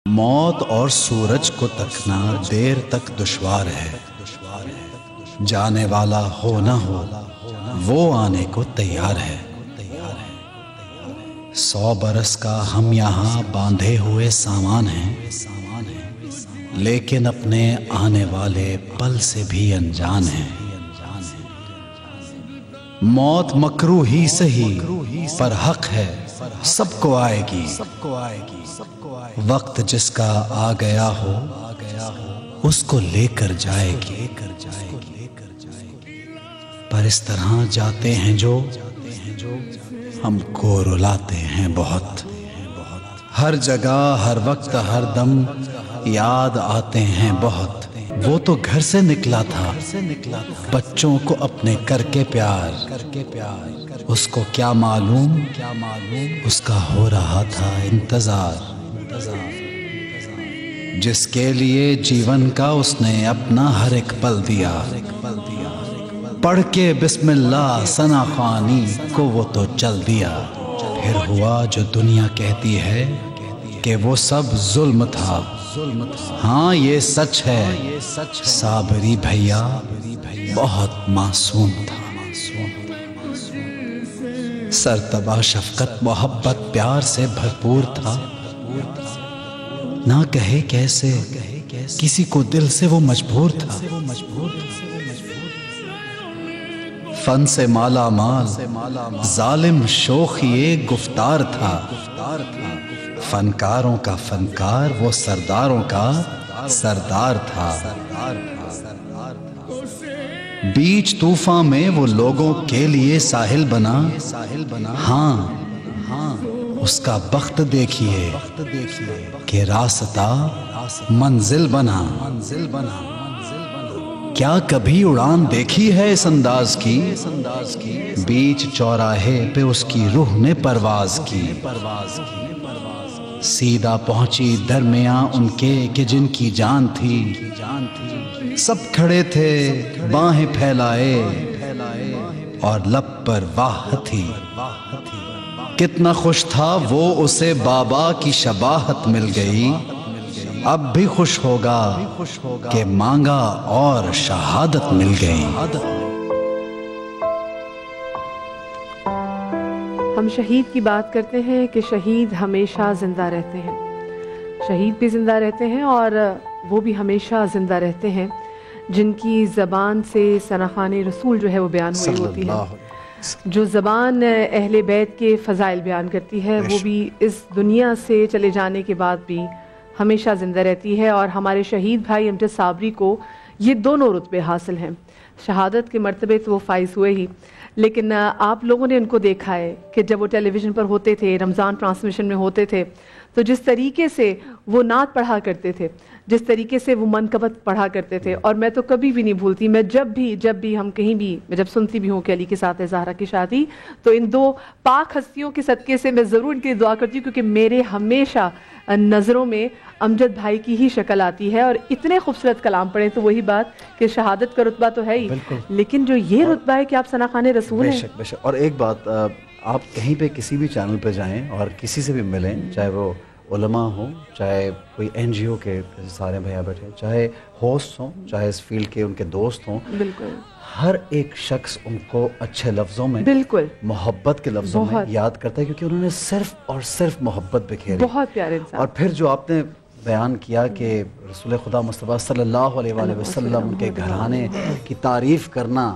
موت اور سورج کو تکنا دیر تک دشوار ہے، جانے والا ہو نہ ہو وہ آنے کو تیار ہے۔ 100 برس کا ہم یہاں باندھے ہوئے سامان ہیں، لیکن اپنے آنے والے پل سے بھی انجان ہیں۔ موت مکروہ ہی سہی پر حق ہے، سب کو آئے گی۔ وقت جس کا آ گیا ہو اس کو لے کر جائے گی، پر اس طرح جاتے ہیں جو ہم کو رلاتے ہیں بہت۔ ہر جگہ ہر وقت ہر دم یاد آتے ہیں بہت۔ وہ تو گھر سے نکلا تھا بچوں کو اپنے کر کے پیار، اس کو کیا معلوم اس کا ہو رہا تھا انتظار۔ جس کے لیے جیون کا اس نے اپنا ہر ایک پل دیا، پڑھ کے بسم اللہ ثنا خوانی کو وہ تو چل دیا۔ پھر ہوا جو دنیا کہتی ہے کہ وہ سب ظلم تھا، ہاں یہ سچ ہے، صابری بھیا بہت معصوم تھا۔ سرتبا شفقت محبت پیار سے بھرپور تھا، نہ کہے کیسے کسی کو دل سے وہ مجبور تھا۔ فن سے مالا مال ظالم شوخیے گفتار تھا، فنکاروں کا فنکار وہ سرداروں کا سردار تھا۔ بیچ طوفان میں وہ لوگوں کے لیے ساحل بنا، ہاں اس کا بخت دیکھیے کہ راستہ منزل بنا۔ کیا کبھی اڑان دیکھی ہے اس انداز کی؟ بیچ چوراہے پہ اس کی روح نے پرواز کی۔ سیدھا پہنچی درمیاں ان کے کہ جن کی جان تھی، سب کھڑے تھے باہیں پھیلائے اور لب پر واہ تھی۔ کتنا خوش تھا وہ اسے بابا کی شباہت مل گئی، اب بھی خوش ہوگا کہ مانگا اور شہادت مل گئی۔ ہم شہید کی بات کرتے ہیں کہ شہید ہمیشہ زندہ رہتے ہیں، شہید بھی زندہ رہتے ہیں اور وہ بھی ہمیشہ زندہ رہتے ہیں جن کی زبان سے ثناخوان رسول جو ہے وہ بیان ہوئی ہوتی ہے، جو زبان اہل بیت کے فضائل بیان کرتی ہے، وہ بھی اس دنیا سے چلے جانے کے بعد بھی ہمیشہ زندہ رہتی ہے۔ اور ہمارے شہید بھائی امجد صابری کو یہ دونوں رتبے حاصل ہیں، شہادت کے مرتبے تو وہ فائز ہوئے ہی، لیکن آپ لوگوں نے ان کو دیکھا ہے کہ جب وہ ٹیلی ویژن پر ہوتے تھے، رمضان ٹرانسمیشن میں ہوتے تھے، تو جس طریقے سے وہ نعت پڑھا کرتے تھے، جس طریقے سے وہ منقبت پڑھا کرتے تھے، اور میں تو کبھی بھی نہیں بھولتی، میں جب بھی ہم کہیں بھی میں جب سنتی بھی ہوں کہ علی کے ساتھ ہے زہرا کی شادی، تو ان دو پاک ہستیوں کے صدقے سے میں ضرور ان کے لیے دعا کرتی ہوں، کیونکہ میرے ہمیشہ نظروں میں امجد بھائی کی ہی شکل آتی ہے، اور اتنے خوبصورت کلام پڑھے تو وہی بات کہ شہادت کا رتبہ تو ہے ہی، لیکن جو یہ رتبہ ہے کہ آپ ثناخوان رسول ہیں۔ بے شک۔ اور ایک بات، آپ کہیں پہ کسی بھی چینل پہ جائیں اور کسی سے بھی ملیں، چاہے وہ علماء ہوں، چاہے کوئی این جی او کے سارے بھیا بیٹھے، چاہے ہوسٹ ہوں، چاہے اس فیلڈ کے ان کے دوست ہوں، بالکل ہر ایک شخص ان کو اچھے لفظوں میں، بالکل محبت کے لفظوں میں یاد کرتا ہے، کیونکہ انہوں نے صرف اور صرف محبت بکھیری۔ بہت پیارے انسان۔ اور پھر جو آپ نے بیان کیا کہ رسول خدا مصطفیٰ صلی اللہ علیہ وآلہ وسلم ان کے گھرانے کی تعریف کرنا،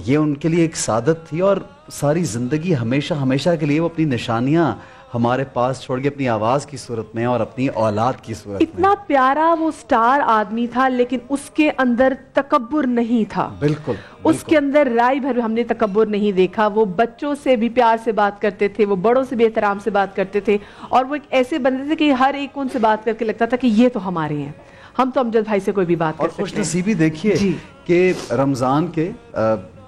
یہ ان کے لیے ایک سعادت تھی، اور ساری زندگی ہمیشہ کے لیے وہ اپنی نشانیاں ہمارے پاس چھوڑ کے اپنی آواز کی صورت میں اور اپنی اولاد کی صورت میں۔ اتنا پیارا وہ سٹار آدمی تھا، لیکن اس کے اندر تکبر نہیں تھا۔ بالکل۔ اس کے اندر رائے بھر ہم نے تکبر نہیں دیکھا۔ وہ بچوں سے بھی پیار سے بات کرتے تھے، وہ بڑوں سے بھی احترام سے بات کرتے تھے، اور وہ ایک ایسے بندے تھے کہ ہر ایک ان سے بات کر کے لگتا تھا کہ یہ تو ہمارے ہیں، ہم تو امجد بھائی سے کوئی بھی بات کر سکتے ہیں۔ اور خوش نصیبی دیکھیے کہ رمضان کے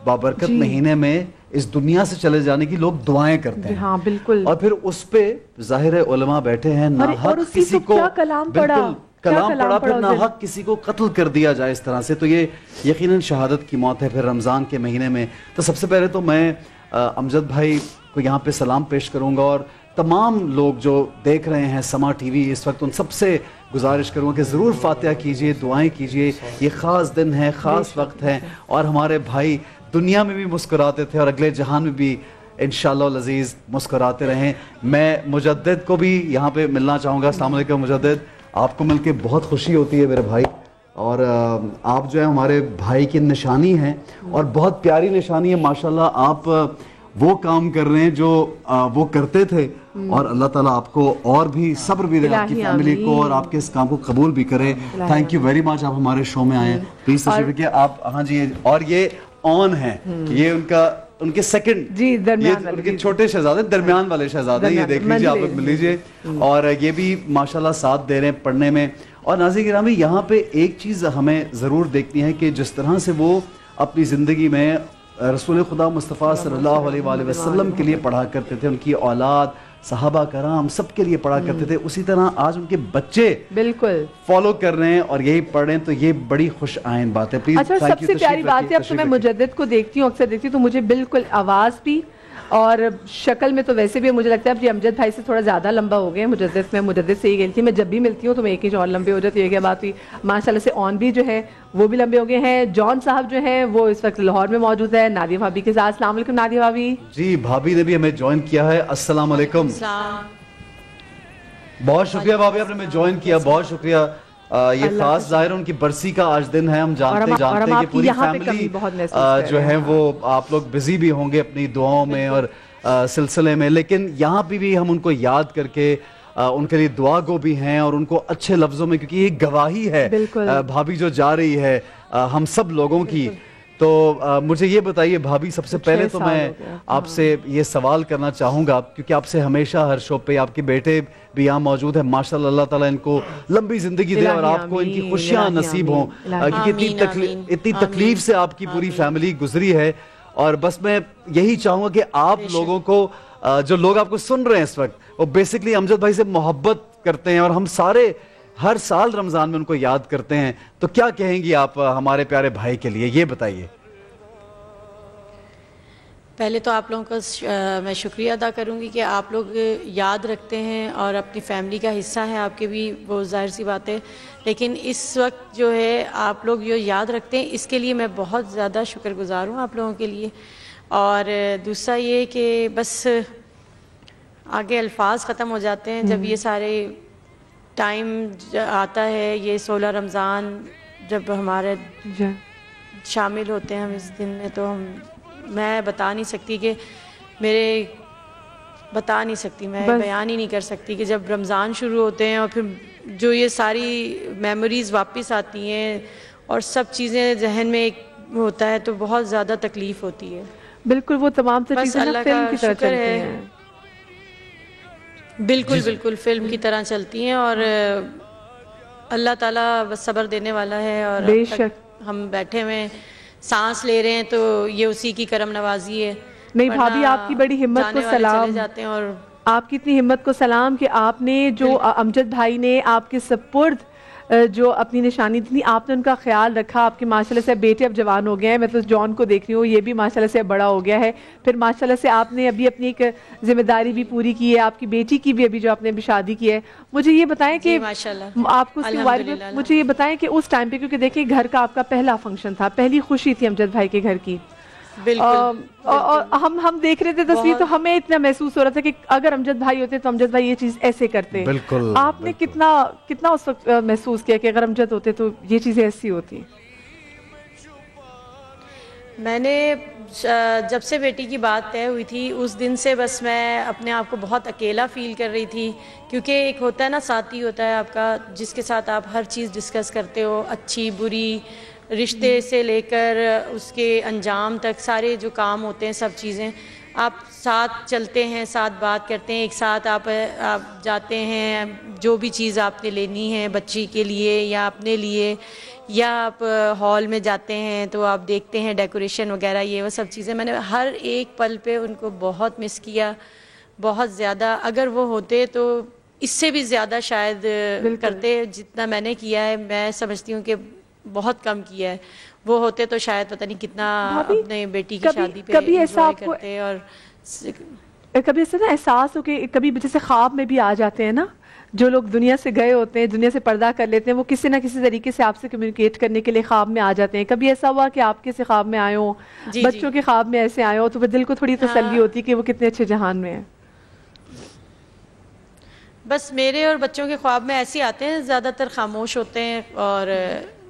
بابرکت مہینے میں اس دنیا سے چلے جانے کی لوگ دعائیں کرتے ہیں۔ ہاں بالکل۔ اور پھر اس پہ ظاہر علماء بیٹھے ہیں، ناحق کسی کو کلام پڑھا پھر ناحق کسی کو قتل کر دیا جائے اس طرح سے، تو یہ یقیناً شہادت کی موت ہے۔ پھر رمضان کے مہینے میں تو سب سے پہلے تو میں امجد بھائی کو یہاں پہ سلام پیش کروں گا، اور تمام لوگ جو دیکھ رہے ہیں سما ٹی وی اس وقت، ان سب سے گزارش کروں کہ ضرور فاتحہ کیجئے، دعائیں کیجئے. یہ خاص دن ہے، خاص وقت ہے، اور ہمارے بھائی دنیا میں بھی مسکراتے تھے اور اگلے جہان میں بھی انشاءاللہ العزیز مسکراتے رہیں. میں مجدد کو بھی یہاں پہ ملنا چاہوں گا. السلام علیکم مجدد، آپ کو مل کے بہت خوشی ہوتی ہے میرے بھائی، اور آپ جو ہے ہمارے بھائی کی نشانی ہیں اور بہت پیاری نشانی ہے ماشاءاللہ. آپ وہ کام کر رہے ہیں جو وہ کرتے تھے، اور اللہ تعالیٰ آپ کو اور بھی صبر بھی دے آپ کی فیملی کو، اور آپ کے اس کام کو قبول بھی کرے. تھینک یو ویری مچ، آپ ہمارے شو میں آئے ہیں. پلیز تشریف رکھیے آپ. ہاں جی، اور یہ آن ہے، یہ ان کے سیکنڈ، یہ ان کے چھوٹے شہزادے، درمیان والے شہزادے، یہ دیکھ لیجیے، آپ لوگ مل لیجیے. اور یہ بھی ماشاءاللہ ساتھ دے رہے ہیں پڑھنے میں. اور ناظرین گرامی، یہاں پہ ایک چیز ہمیں ضرور دیکھنی ہے کہ جس طرح سے وہ اپنی زندگی میں رسول خدا مصطفیٰ صلی اللہ علیہ وآلہ وسلم کے لیے پڑھا کرتے تھے، ان کی اولاد، صحابہ کرام سب کے لیے پڑھا کرتے تھے، اسی طرح آج ان کے بچے بالکل فالو کر رہے ہیں اور یہی پڑھ رہے ہیں. تو یہ بڑی خوش آئند بات ہے. پلیز. اچھا، سب سے پیاری بات ہے، اب تو میں مجدد کو دیکھتی ہوں، اکثر دیکھتی ہوں، تو مجھے بالکل آواز بھی اور شکل میں تو ویسے بھی مجھے لگتا ہے اب یہ امجد بھائی سے تھوڑا زیادہ لمبا ہو گئے ہیں. مجدد سے ہی گئی تھی میں، جب بھی ملتی ہوں تو میں ایک انچ اور لمبے ہو جاتی ہے. یہ کیا بات ہوئی. ماشاءاللہ سے آن بھی جو ہے وہ بھی لمبے ہو گئے ہیں. جان صاحب جو ہیں وہ اس وقت لاہور میں موجود ہے نادیہ بھابھی کے ساتھ. السلام علیکم نادیہ بھابھی. جی، بھابھی نے بھی ہمیں جوائن کیا ہے. السلام علیکم. بہت شکریہ بھابھی، آپ نے ہمیں جوائن کیا، بہت شکریہ. یہ خاص ظاہر ان کی برسی کا آج دن ہے. ہم جانتے ہیں کہ پوری فیملی جو ہے وہ آپ لوگ بزی بھی ہوں گے اپنی دعاؤں میں اور سلسلے میں، لیکن یہاں پہ بھی ہم ان کو یاد کر کے ان کے لیے دعا گو بھی ہیں اور ان کو اچھے لفظوں میں، کیونکہ یہ گواہی ہے بھابھی جو جا رہی ہے ہم سب لوگوں کی. تو مجھے یہ بتائیے بھابھی، سب سے پہلے تو میں آپ سے یہ سوال کرنا چاہوں گا، کیونکہ آپ سے ہمیشہ ہر شو پہ آپ کے بیٹے بھی یہاں موجود ہیں. ماشاءاللہ اللہ تعالیٰ ان کو لمبی زندگی دے اور آپ کو ان کی خوشیاں نصیب ہوں، کیونکہ اتنی تکلیف سے آپ کی پوری فیملی گزری ہے. اور بس میں یہی چاہوں گا کہ آپ لوگوں کو، جو لوگ آپ کو سن رہے ہیں اس وقت، وہ بیسکلی امجد بھائی سے محبت کرتے ہیں اور ہم سارے ہر سال رمضان میں ان کو یاد کرتے ہیں. تو کیا کہیں گی آپ ہمارے پیارے بھائی کے لیے، یہ بتائیے. پہلے تو آپ لوگوں کا میں شکریہ ادا کروں گی کہ آپ لوگ یاد رکھتے ہیں اور اپنی فیملی کا حصہ ہیں آپ کے بھی، وہ ظاہر سی بات ہے. لیکن اس وقت جو ہے آپ لوگ جو یاد رکھتے ہیں، اس کے لیے میں بہت زیادہ شکر گزار ہوں آپ لوگوں کے لیے. اور دوسرا یہ کہ بس آگے الفاظ ختم ہو جاتے ہیں جب یہ سارے ٹائم آتا ہے. یہ 16 رمضان جب ہمارے شامل ہوتے ہیں ہم اس دن میں، تو میں بتا نہیں سکتی کہ میں بیان ہی نہیں کر سکتی کہ جب رمضان شروع ہوتے ہیں اور پھر جو یہ ساری میموریز واپس آتی ہیں اور سب چیزیں ذہن میں ایک ہوتا ہے، تو بہت زیادہ تکلیف ہوتی ہے. بالکل، وہ تمام چیزیں اللہ فلم کی طرح شکر چلتی ہے. ہیں. بالکل فلم کی طرح چلتی ہیں، اور اللہ تعالیٰ بس صبر دینے والا ہے. اور بے شک ہم بیٹھے ہوئے سانس لے رہے ہیں تو یہ اسی کی کرم نوازی ہے. نہیں بھابھی، آپ کی بڑی ہمت کو سلام، جاتے ہیں. اور آپ کی اتنی ہمت کو سلام کہ آپ نے جو امجد بھائی نے آپ کے سپرد جو اپنی نشانی تھی، آپ نے ان کا خیال رکھا. آپ کے ماشاءاللہ سے بیٹے اب جوان ہو گئے ہیں. میں تو جان کو دیکھ رہی ہوں، یہ بھی ماشاءاللہ سے بڑا ہو گیا ہے. پھر ماشاءاللہ سے آپ نے ابھی اپنی ایک ذمہ داری بھی پوری کی ہے، آپ کی بیٹی کی بھی ابھی جو آپ نے ابھی شادی کی ہے. مجھے یہ بتائیں کہ آپ کو مجھے یہ بتائیں کہ اس ٹائم پہ، کیونکہ دیکھیں گھر کا آپ کا پہلا فنکشن تھا، پہلی خوشی تھی امجد بھائی کے گھر کی. اور ہم دیکھ رہے تھے تصویر، تو ہمیں اتنا محسوس ہو رہا تھا کہ اگر امجد بھائی ہوتے تو امجد بھائی یہ چیز ایسے کرتے. آپ نے کتنا اس وقت محسوس کیا کہ اگر امجد ہوتے تو یہ چیزیں ایسی ہوتی؟ میں نے جب سے بیٹی کی بات طے ہوئی تھی اس دن سے بس میں اپنے آپ کو بہت اکیلا فیل کر رہی تھی. کیونکہ ایک ہوتا ہے نا، ساتھی ہوتا ہے آپ کا، جس کے ساتھ آپ ہر چیز ڈسکس کرتے ہو، اچھی بری، رشتے سے لے کر اس کے انجام تک سارے جو کام ہوتے ہیں، سب چیزیں آپ ساتھ چلتے ہیں، ساتھ بات کرتے ہیں، ایک ساتھ آپ جاتے ہیں. جو بھی چیز آپ نے لینی ہے بچی کے لیے یا اپنے لیے، یا آپ ہال میں جاتے ہیں تو آپ دیکھتے ہیں ڈیکوریشن وغیرہ، یہ وہ سب چیزیں. میں نے ہر ایک پل پہ ان کو بہت مس کیا، بہت زیادہ. اگر وہ ہوتے تو اس سے بھی زیادہ شاید کرتے جتنا میں نے کیا ہے. میں سمجھتی ہوں کہ بہت کم کیا ہے. وہ ہوتے تو شاید پتہ نہیں کتنا اپنے بیٹی کی شادی پہ انجوائے کرتے. اور کبھی ایسا نا احساس ہو کہ کبھی جیسے خواب میں بھی آ جاتے ہیں نا، جو لوگ دنیا سے گئے ہوتے ہیں, دنیا سے پردہ کر لیتے ہیں, وہ کسی نہ کسی طریقے سے آپ سے کمیونیکیٹ کرنے کے لیے خواب میں آ جاتے ہیں. کبھی ایسا ہوا کہ آپ کے سے خواب میں آئے ہوں, بچوں کے خواب میں ایسے آئے ہوں, تو دل کو تھوڑی تسلی ہوتی کہ وہ کتنے اچھے جہان میں ہیں؟ بس میرے اور بچوں کے خواب میں ایسے آتے ہیں, زیادہ تر خاموش ہوتے ہیں اور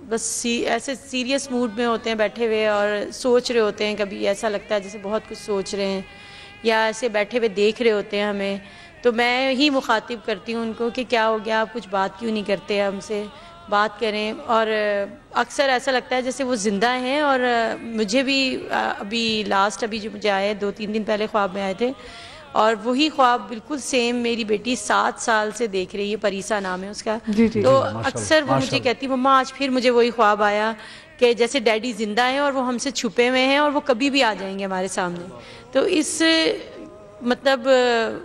بس ایسے سیریس موڈ میں ہوتے ہیں بیٹھے ہوئے اور سوچ رہے ہوتے ہیں. کبھی ایسا لگتا ہے جیسے بہت کچھ سوچ رہے ہیں, یا ایسے بیٹھے ہوئے دیکھ رہے ہوتے ہیں ہمیں. تو میں ہی مخاطب کرتی ہوں ان کو کہ کیا ہو گیا, آپ کچھ بات کیوں نہیں کرتے, ہم سے بات کریں. اور اکثر ایسا لگتا ہے جیسے وہ زندہ ہیں. اور مجھے بھی ابھی جو مجھے آئے 2-3 دن پہلے خواب میں آئے تھے, اور وہی خواب بالکل سیم میری بیٹی 7 سال سے دیکھ رہی ہے, پریسا نام ہے اس کا. تو اکثر وہ مجھے کہتی مما آج پھر مجھے وہی خواب آیا کہ جیسے ڈیڈی زندہ ہیں اور وہ ہم سے چھپے ہوئے ہیں اور وہ کبھی بھی آ جائیں گے ہمارے سامنے. تو اس مطلب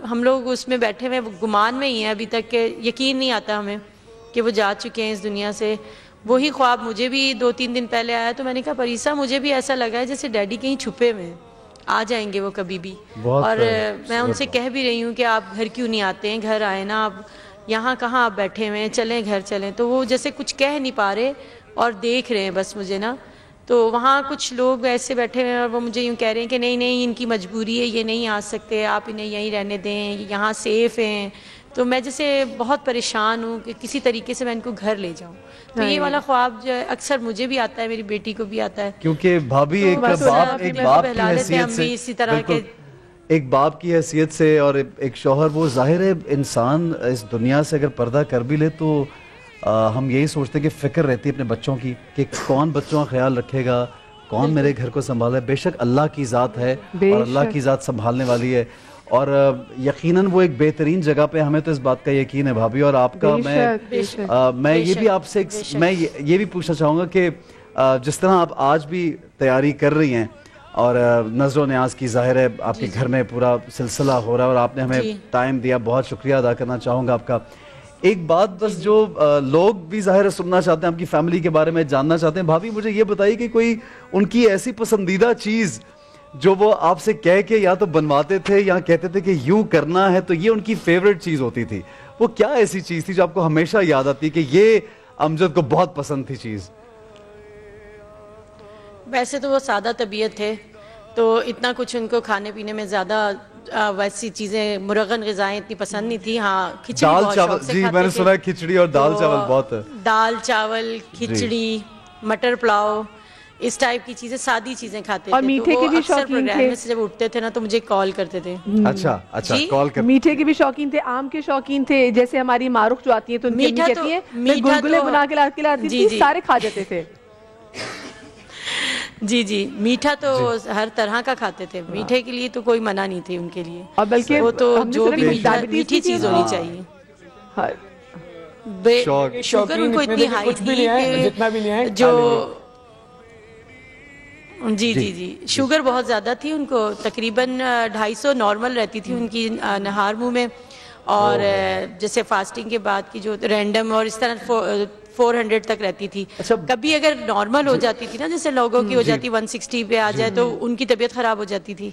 ہم لوگ اس میں بیٹھے ہوئے گمان میں ہی ہیں ابھی تک, کہ یقین نہیں آتا ہمیں کہ وہ جا چکے ہیں اس دنیا سے. وہی خواب مجھے بھی 2-3 دن پہلے آیا, تو میں نے کہا پریسا مجھے بھی ایسا لگا ہے جیسے ڈیڈی کہیں چھپے ہوئے ہیں, آ جائیں گے وہ کبھی بھی. اور میں ان سے کہہ بھی رہی ہوں کہ آپ گھر کیوں نہیں آتے ہیں, گھر آئے نا, آپ یہاں کہاں آپ بیٹھے ہوئے ہیں, چلیں گھر چلیں. تو وہ جیسے کچھ کہہ نہیں پا رہے اور دیکھ رہے ہیں بس مجھے نا. تو وہاں کچھ لوگ ایسے بیٹھے ہوئے ہیں اور وہ مجھے یوں کہہ رہے ہیں کہ نہیں نہیں ان کی مجبوری ہے, یہ نہیں آ سکتے, آپ انہیں یہیں رہنے دیں, یہاں سیف ہیں. تو میں جیسے بہت پریشان ہوں کہ کسی طریقے سے میں ان کو گھر لے جاؤں. تو یہ والا خواب جو ہے اکثر مجھے بھی آتا ہے, میری بیٹی کو بھی آتا ہے. کیونکہ بھابھی ایک باپ کی حیثیت سے, اسی طرح کے ایک باپ کی حیثیت سے اور ایک شوہر, وہ ظاہر ہے انسان اس دنیا سے اگر پردہ کر بھی لے تو ہم یہی سوچتے ہیں کہ فکر رہتی ہے اپنے بچوں کی کہ کون بچوں کا خیال رکھے گا, کون میرے گھر کو سنبھالے. بے شک اللہ کی ذات ہے اور اللہ کی ذات سنبھالنے والی ہے. اور یقیناً وہ ایک بہترین جگہ پہ, ہمیں تو اس بات کا یقین ہے بھابھی. اور آپ کا میں یہ بھی آپ سے میں یہ بھی پوچھنا چاہوں گا کہ جس طرح آپ آج بھی تیاری کر رہی ہیں اور نظر و نیاز کی, ظاہر ہے آپ کے گھر میں پورا سلسلہ ہو رہا ہے اور آپ نے ہمیں ٹائم دیا, بہت شکریہ ادا کرنا چاہوں گا آپ کا. ایک بات بس جو لوگ بھی ظاہر سننا چاہتے ہیں, آپ کی فیملی کے بارے میں جاننا چاہتے ہیں, بھابھی مجھے یہ بتائیے کہ کوئی ان کی ایسی پسندیدہ چیز جو وہ آپ سے کہہ کے یا تو بنواتے تھے یا کہتے تھے کہ یوں کرنا ہے, تو یہ ان کی فیوریٹ چیز ہوتی تھی. وہ کیا ایسی چیز تھی جو آپ کو ہمیشہ یاد آتی کہ یہ امجد کو بہت پسند تھی چیز؟ ویسے تو وہ سادہ طبیعت تھے, تو اتنا کچھ ان کو کھانے پینے میں زیادہ ویسی چیزیں مرغن غذائیں اتنی پسند نہیں تھی. ہاں کھچڑی بہت شوق سے کھاتے تھے. جی میں نے سنا ہے کھچڑی اور دال چاول بہت, دال چاول, کھچڑی, مٹر پلاؤ, اس ٹائپ کی چیزیں, سادی چیزیں کھاتے تھے. اور میٹھے کے بھی شوقین تھے. میں سے جب اٹھتے تھے نا تو مجھے کال کرتے تھے. اچھا کال کرتے. میٹھے کے بھی شوقین تھے, آم کے شوقین تھے. جیسے ہماری معروف جو آتی ہے تو ان کی امی کہتی ہیں میں گلگلے بنا کے لاتی تھی, سارے کھا جاتے تھے. جی میٹھا تو ہر طرح کا کھاتے تھے, میٹھے کے لیے تو کوئی منع نہیں تھی ان کے لیے. اور بلکہ وہ تو جو بھی میٹھی چیز ہونی چاہیے. شوگر ان کو اتنی ہائی تھی جو جی شوگر بہت زیادہ تھی ان کو, تقریباً 250 نارمل رہتی تھی ان کی نہار منہ میں. اور جیسے فاسٹنگ کے بعد کی جو رینڈم اور اس طرح 400 تک رہتی تھی. کبھی اگر نارمل ہو جاتی تھی نا, جیسے لوگوں کی ہو جاتی 160 پہ آ جائے, تو ان کی طبیعت خراب ہو جاتی تھی.